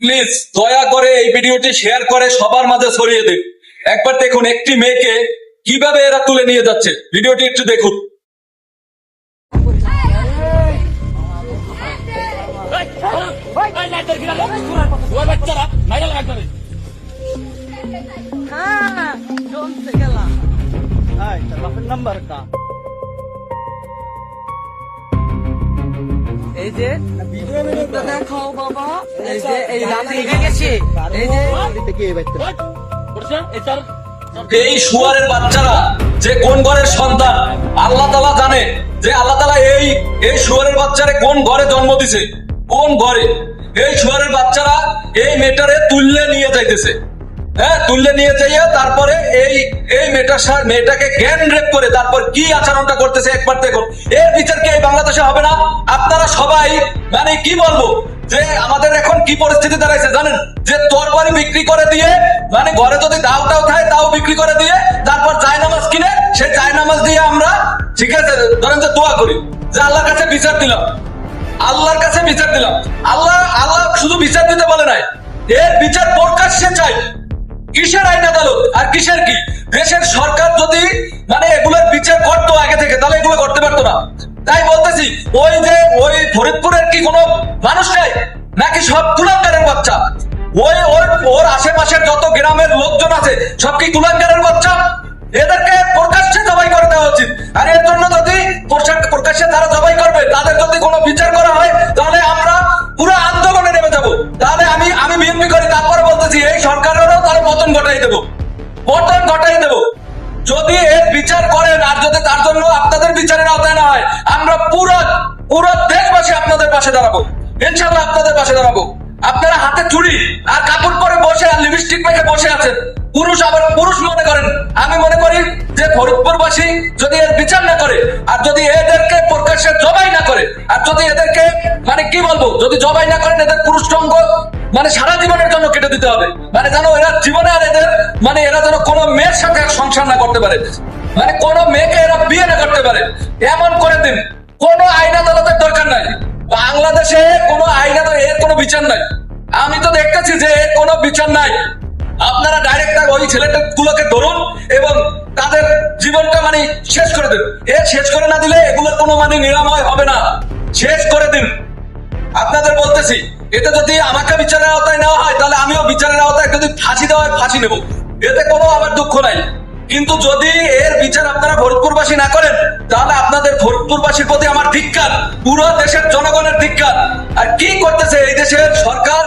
Please দয়া করে এই ভিডিওটি শেয়ার করে সবার মাঝে ছড়িয়ে দিন। একবার দেখুন একটি মেয়েকে কিভাবে এরা তুলে নিয়ে যাচ্ছে, ভিডিওটি একটু দেখুন। হ্যাঁ জমতে গেলাম তার বাপের নাম্বার কা এই যে ভিডিওটা দেখাও বাবা এই যে এই রাতে লিখে গেছে এই যে এই শুয়ারের বাচ্চারা যে কোন ঘরের সন্তান আল্লাহ তাআলা জানে, যে আল্লাহ তাআলা এই শুয়ারের বাচ্চারে কোন ঘরে জন্ম দিছে, কোন ঘরে। এই শুয়ারের বাচ্চারা এই মেয়েটারে তুললে নিয়ে যাইতেছে, হ্যাঁ তুললে নিয়ে যাইয়া তারপরে এই মেয়েটাকে জ্ঞান রেপ করে তারপর কি আচরণটা করতেছে একবার দেখুন। এর বিচার কি এই বাংলাদেশে হবে না? আপনারা সবাই মানে কি বলবো, যে আমাদের এখন কি পরিস্থিতি দাঁড়াইছে জানেন, যে তরবারি বিক্রি করে দিয়ে মানে ঘরে যদি দাওটাও খায় তাও বিক্রি করে দিয়ে তারপর জায়নামাজ কিনে সেই জায়নামাজ দিয়ে আমরা ঠিক আছে ধরেন যে দোয়া করি যে আল্লাহর কাছে বিচার দিলাম, আল্লাহর কাছে বিচার দিলাম। আল্লাহ শুধু বিচার দিতে বলে নাই, এর বিচার প্রকাশ্যে চাই। কিসের আইন আদালত আর কিসের কি? দেশের সরকার যদি মানে এগুলোর বিচার করতো আগে থেকে তাহলে এগুলো করতে পারতো না। তাই বলতেছি ওই ফরিদপুরের কি কোনো মানুষ নাই নাকি সব কুলাঙ্গারের বাচ্চা? ওর আশেপাশের যত গ্রামের লোকজন আছে সব কি কুলাঙ্গারের বাচ্চা? এদেরকে প্রকাশ্যে জবাই করে দেওয়া উচিত। আর এর জন্য যদি প্রকাশ্যে তারা জবাই করবে তাদের যদি কোনো বিচার করা হয় তাহলে আমরা পুরো আন্দোলনে নেমে যাব। তাহলে আমি বিএনপি করি, তারপরে বলতেছি এই সরকারেরও তাহলে পতন ঘটাই দেবো। যদি এর বিচার করেন আর যদি তার জন্য আপনাদের বিচারের আওতায় না হয় আমরা পুরো দেশবাসী আপনাদের পাশে দাঁড়াবো, ইনশাআল্লাহ আপনাদের পাশে দাঁড়াবো। আপনারা হাতে চুড়ি আর কাপড় পরে বসে আর লিপস্টিক মেখে বসে আছেন, পুরুষ মনে করেন। আমি মনে করি যে ফরিদপুরবাসী যদি এর বিচার না করে আর যদি এদেরকে প্রকাশ্যে জবাই না করে আর যদি এদেরকে মানে কি বলবো যদি জবাই না করেন এদের পুরুষাঙ্গ মানে সারা জীবনের জন্য কেটে দিতে হবে, মানে যেন এরা জীবনে আর এদের মানে এরা যেন কোনো মেয়ের সাথে সংসার না করতে পারে, মানে কোনো মেয়েকে এরা বিয়ে না করতে পারে, এমন করে দিন। কোনো আইন আদালতের দরকার নাই বাংলাদেশে, কোনো আইন আদালত এর কোনো বিচার নাই। আমি তো দেখতেছি যে এর কোনো বিচার নাই। আপনারা ডাইরেক্ট ওই ছেলেগুলোকে ধরুন এবং তাদের জীবনটা মানে শেষ করে দিন। শেষ করে না দিলে এগুলোর কোনো মানে নিরাময় হবে না, শেষ করে দিন। আপনাদের বলতেছি এতে যদি আমাকে বিচারের আওতায় নেওয়া হয় তাহলে আমিও বিচারের আওতায় যদি ফাঁসি দেওয়া হয় ফাঁসি নেব, এতে কোনো আমার দুঃখ নাই। কিন্তু যদি এর বিচার আপনারা ফরিদপুরবাসী না করেন তাহলে আপনাদের ফরিদপুরবাসীর প্রতি আমার ধিক্কার, পুরো দেশের জনগণের ধিক্কার। আর কি করতেছে এই দেশের সরকার?